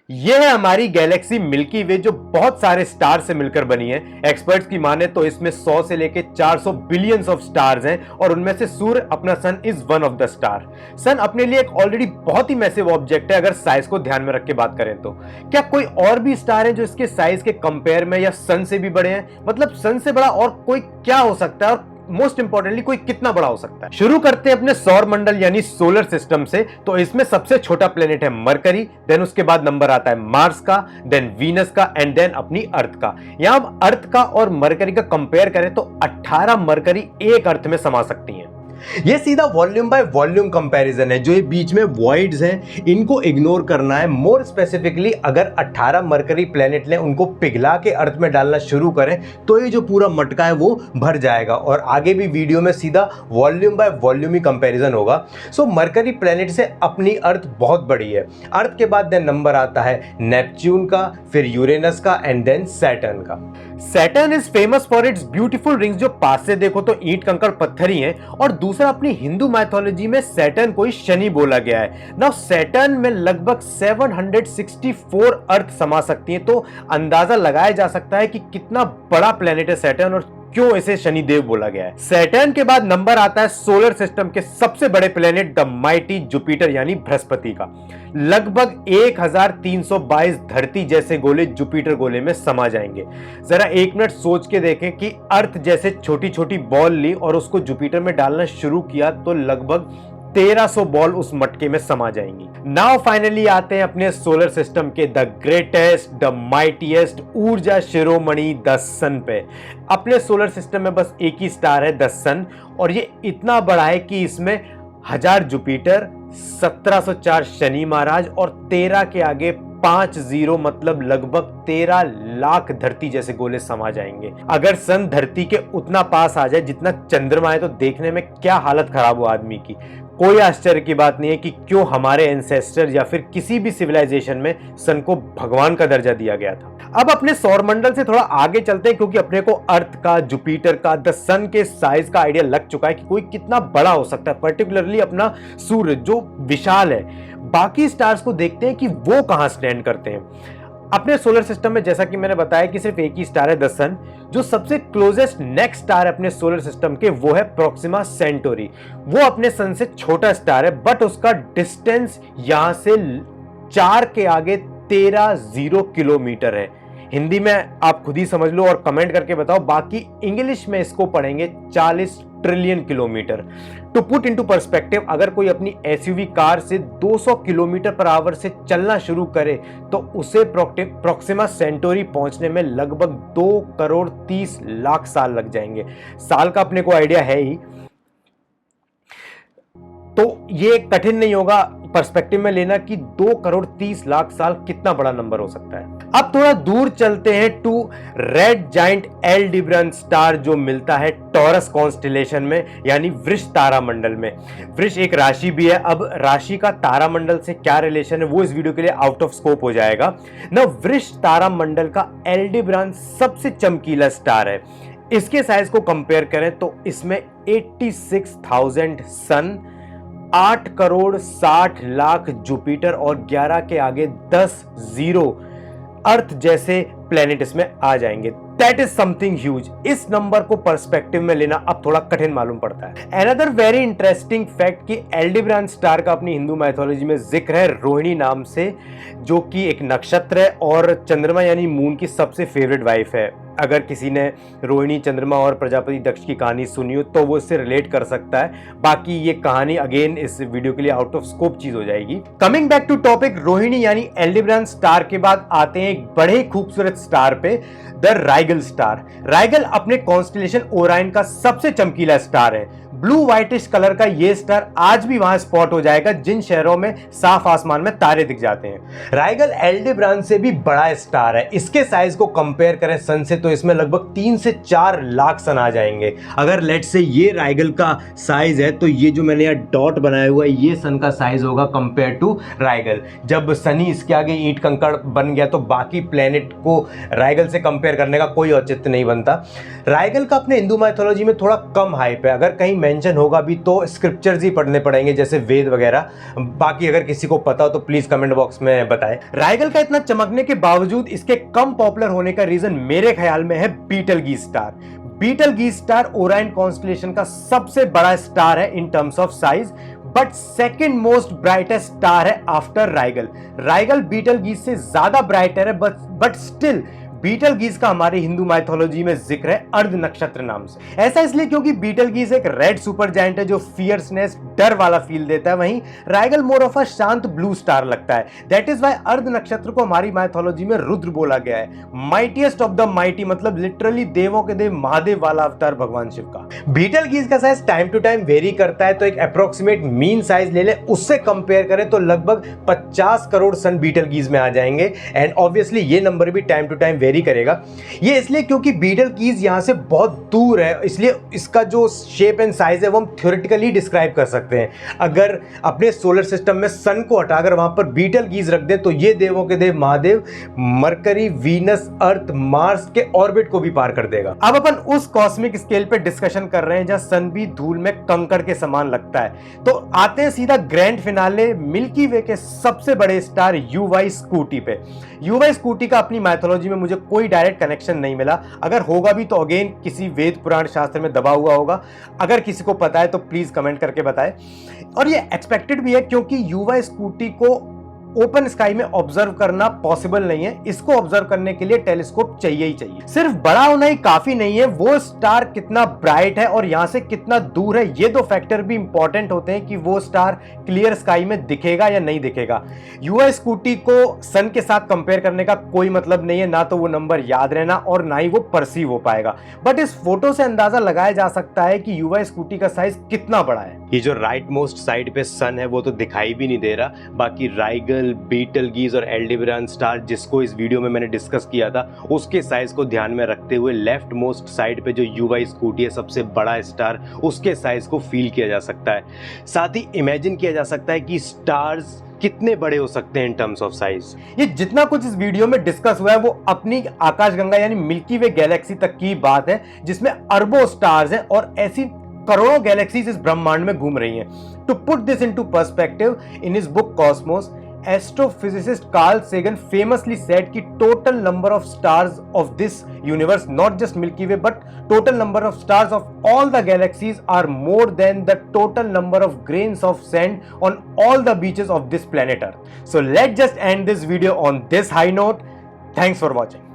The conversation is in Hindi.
ये है हमारी गैलेक्सी मिल्की वे जो बहुत सारे स्टार से मिलकर बनी है। एक्सपर्ट्स की माने तो इसमें 100 से लेके 400 बिलियंस ऑफ स्टार्स हैं और उनमें से सूर्य अपना sun is one of the star. Sun अपने लिए एक ऑलरेडी बहुत ही मैसिव ऑब्जेक्ट है अगर साइज को ध्यान में रख के बात करें तो। क्या कोई और भी स्टार है जो इसके साइज के कंपेयर में या सन से भी बड़े हैं? मतलब सन से बड़ा और कोई क्या हो सकता है और मोस्ट इंपॉर्टेंटली कोई कितना बड़ा हो सकता है? शुरू करते हैं अपने सौर मंडल यानी सोलर सिस्टम से। तो इसमें सबसे छोटा प्लेनेट है मरकरी, देन उसके बाद नंबर आता है मार्स का, देन वीनस का एंड देन अपनी अर्थ का। यहां हम अर्थ का और मरकरी का कंपेयर करें तो 18 मरकरी एक अर्थ में समा सकती हैं। ये सीधा वॉल्यूम बाय वॉल्यूम कंपैरिजन है। जो ये बीच में वॉइड्स हैं इनको इग्नोर करना है। मोर स्पेसिफिकली अगर 18 मरकरी प्लेनेट लें, उनको पिघला के अर्थ में डालना शुरू करें तो ये जो पूरा मटका है वो भर जाएगा और आगे भी वीडियो में सीधा volume by volume he comparison होगा। सो मरकरी प्लेनेट से अपनी अर्थ बहुत बड़ी है। अर्थ के बाद देन नंबर आता है नेपच्यून का, फिर यूरेनस का एंड देन सैटर्न का। Saturn is famous for its beautiful rings जो पास से देखो तो ईंट कंकड़ पत्थर ही हैं। और दूसरा, अपनी हिंदू माइथोलॉजी में सैटर्न को ही शनि बोला गया है। नाउ सैटर्न में लगभग 764 अर्थ समा सकती हैं। तो अंदाजा लगाया जा सकता है कि कितना बड़ा प्लेनेट है सैटर्न और क्यों इसे शनिदेव बोला गया है। सैटर्न के बाद नंबर आता है सोलर सिस्टम के सबसे बड़े प्लेनेट द माइटी जुपिटर यानी बृहस्पति का। लगभग 1322 धरती जैसे गोले जुपिटर गोले में समा जाएंगे। जरा एक मिनट सोच के देखें कि अर्थ जैसे छोटी छोटी बॉल ली और उसको जुपिटर में डालना शुरू किया तो लगभग 1300 बॉल उस मटके में समा जाएंगी। नाउ फाइनली आते हैं अपने सोलर सिस्टम के द ग्रेटेस्ट द माइटीएस्ट ऊर्जा शिरोमणि द सन पे। अपने सोलर सिस्टम में बस एक ही स्टार है द सन और ये इतना बड़ा है कि इसमें 1000 जुपिटर, 1704 शनि महाराज और 13 के आगे 50 मतलब लगभग 13 लाख धरती जैसे गोले समा जाएंगे। अगर सन धरती के उतना पास आ जाए जितना चंद्रमा है तो देखने में क्या हालत खराब हो आदमी की। कोई आश्चर्य की बात नहीं है कि क्यों हमारे एंसेस्टर या फिर किसी भी सिविलाइजेशन में सन को भगवान का दर्जा दिया गया था। अब अपने सौरमंडल से थोड़ा आगे चलते हैं क्योंकि अपने को अर्थ का, जुपिटर का, द सन के साइज का आइडिया लग चुका है कि कोई कितना बड़ा हो सकता है। पर्टिकुलरली अपना सूर्य जो विशाल है। बाकी स्टार्स को देखते हैं कि वो कहां स्टैंड करते हैं। अपने सोलर सिस्टम में जैसा कि मैंने बताया कि सिर्फ एक ही स्टार है द सन। जो सबसे क्लोजेस्ट नेक्स्ट स्टार है अपने सोलर सिस्टम के वो है प्रोक्सिमा सेंटोरी। वो अपने सन से छोटा स्टार है बट उसका डिस्टेंस यहां से 4 के आगे 13 किलोमीटर है। हिंदी में आप खुद ही समझ लो और कमेंट करके बताओ। बाकी इंग्लिश में इसको पढ़ेंगे 40 trillion kilometre. To put into perspective, अगर कोई अपनी एसयूवी कार से 200 किलोमीटर पर आवर से चलना शुरू करे तो उसे प्रोक्सिमा सेंटोरी पहुंचने में लगभग 2 करोड़ 30 लाख साल लग जाएंगे। साल का अपने को आइडिया है ही, तो ये कठिन नहीं होगा पर्सपेक्टिव में लेना कि 2 करोड़ 30 लाख साल कितना बड़ा नंबर हो सकता है। अब थोड़ा दूर चलते हैं टू रेड जाइंट एल्डेबरन स्टार जो मिलता है टॉरस कॉन्स्टेलेशन में यानी वृष तारा मंडल में। वृष एक राशि भी है। अब राशि का तारा मंडल से क्या रिलेशन है वो इस वीडियो के लिए आउट ऑफ स्कोप हो जाएगा ना। वृष तारा मंडल का एल्डेबरन सबसे चमकीला स्टार है। इसके साइज को कंपेयर करें तो इसमें 86,000 सन, 8 करोड़ 60 लाख जुपिटर और 11 के आगे 10 जीरो अर्थ जैसे प्लेनेट इसमें आ जाएंगे। That is something huge. इस नंबर को पर्सपेक्टिव में लेना अब थोड़ा कठिन मालूम पड़ता है। अनदर वेरी इंटरेस्टिंग फैक्ट कि एल्डेबरन स्टार का अपनी हिंदू माइथोलॉजी में जिक्र है रोहिणी नाम से, जो कि एक नक्षत्र है और चंद्रमा यानी मून की सबसे फेवरेट वाइफ है। अगर किसी ने रोहिणी, चंद्रमा और प्रजापति दक्ष की कहानी सुनी हो तो वो इससे रिलेट कर सकता है। बाकी ये कहानी अगेन इस वीडियो के लिए आउट ऑफ स्कोप चीज हो जाएगी। Coming back to topic, Rohini यानी एल्डेबरन स्टार के बाद आते हैं एक बड़े खूबसूरत स्टार पे, द राइगल स्टार। राइगल अपने कॉन्स्टेलेशन ओराइन का सबसे चमकीला स्टार है। ब्लू व्हाइटिश कलर का ये स्टार आज भी वहां स्पॉट हो जाएगा जिन शहरों में साफ आसमान में तारे दिख जाते हैं। राइगल एल्डेबरन से भी बड़ा स्टार है। इसके साइज को कंपेयर करें सन से तो इसमें लगभग 3 से 4 लाख सन आ जाएंगे। अगर लेट से ये राइगल का साइज है तो ये जो मैंने यहाँ डॉट बनाया हुआ है ये सन का साइज होगा कंपेयर टू राइगल। जब शनि इसके आगे ईंट कंकड़ बन गया तो बाकी प्लेनेट को राइगल से कंपेयर करने का कोई औचित्य नहीं बनता। राइगल का अपने हिंदू माइथोलॉजी में थोड़ा कम हाइप है। अगर कहीं मेंशन होगा भी तो स्क्रिप्चर्स ही पढ़ने पड़ेंगे, जैसे वेद वगैरह। बाकी अगर किसी को पता हो तो प्लीज कमेंट बॉक्स में बताएं। रायगल का इतना चमकने के बावजूद इसके कम पॉपुलर होने का रीजन मेरे ख्याल में है बीटलगीज स्टार। बीटलगीज स्टार ओराइन कॉन्स्टलेशन का सबसे बड़ा स्टार है in terms of size, but second most brightest star है आफ्टर रायगल। रायगल बीटलगीज से ज्यादा ब्राइटर है, बट स्टिल बीटलगीज का हमारी हिंदू माइथोलॉजी में जिक्र है अर्ध नक्षत्र नाम से। ऐसा इसलिए क्योंकि बीटलगीज एक रेड सुपर जायंट है जो फियर्सनेस, डर वाला फील देता है, वहीं रायगल मोर ऑफ अ शांत ब्लू स्टार लगता है। दैट इज व्हाई अर्ध नक्षत्र को हमारी माइथोलॉजी में रुद्र बोला गया है, माइटीएस्ट ऑफ द माइटी, मतलब लिटरली देवों के देव महादेव वाला अवतार भगवान शिव का। बीटलगीज का size time to time vary करता है, तो एक अप्रोक्सीमेट मीन साइज ले ले, उससे कंपेयर करें तो लगभग 50 करोड़ सन बीटलगीज में आ जाएंगे। एंड ऑब्वियसली ये नंबर भी टाइम टू टाइम वेरी करेगा। ये इसलिए क्योंकि बीटलगीज यहां से बहुत दूर है, इसलिए इसका जो शेप एंड साइज है वो हम थ्योरेटिकली डिस्क्राइब कर सकते हैं। अगर अपने सोलर सिस्टम में सन को हटाकर वहां पर बीटलगीज रख दें तो ये देवों के देव महादेव मरकरी, वीनस, अर्थ, मार्स के ऑर्बिट को भी पार कर देगा। अब अपन उस कॉस्मिक स्केल पे डिस्कशन कर रहे हैं जहां सन भी धूल में कंकड़ के समान लगता है। तो आते हैं सीधा ग्रैंड फिनाले, मिल्की वे के सबसे बड़े स्टार यूवाई स्कूटी पे। यूवाई स्कूटी का अपनी माइथोलॉजी में मुझे कोई डायरेक्ट कनेक्शन नहीं मिला, अगर होगा भी तो अगेन किसी वेद पुराण शास्त्र में दबा हुआ होगा। अगर किसी को पता है तो प्लीज कमेंट करके बताएं। और ये एक्सपेक्टेड भी है क्योंकि यूवाई स्कूटी को ओपन स्काई में ऑब्जर्व करना पॉसिबल नहीं है। इसको ऑब्जर्व करने के लिए टेलीस्कोप चाहिए ही चाहिए। सिर्फ बड़ा होना ही काफी नहीं है, वो स्टार कितना ब्राइट है और यहां से कितना दूर है, ये दो फैक्टर भी इंपॉर्टेंट होते हैं कि वो स्टार क्लियर स्काई में दिखेगा या नहीं दिखेगा। यूआई स्कूटी को सन के साथ कंपेयर करने का कोई मतलब नहीं है, ना तो वो नंबर याद रहना और ना ही वो परसीव हो पाएगा। बट इस फोटो से अंदाजा लगाया जा सकता है कि यूआई स्कूटी का साइज कितना बड़ा है। ये जो राइट मोस्ट साइड पे सन है वो तो दिखाई भी नहीं दे रहा, बाकी रायगल, बीटलगीज और एल्डेबरान स्टार जिसको इस वीडियो में मैंने डिस्कस किया था उसके साइज को ध्यान में रखते हुए लेफ्ट मोस्ट साइड पे जो यूवाई स्कूटी है सबसे बड़ा स्टार, उसके साइज को फील किया जा सकता है। साथ ही इमेजिन किया जा सकता है कि स्टार्स कितने बड़े हो सकते हैं इन टर्म्स ऑफ साइज। ये जितना कुछ इस वीडियो में डिस्कस हुआ है वो अपनी आकाशगंगा यानी मिल्की वे गैलेक्सी तक की बात है, जिसमें अरबों स्टार्स हैं और ऐसी करोड़ों गैलेक्सीज इस ब्रह्मांड में घूम रही हैं। To put this into perspective, in his book Cosmos, astrophysicist Carl Sagan famously said कि total number of stars of this universe, not just Milky Way but total number of stars of all the galaxies are more than the total number of grains of sand on all the beaches of this planet Earth. So let's just end this video on this high note. Thanks for watching.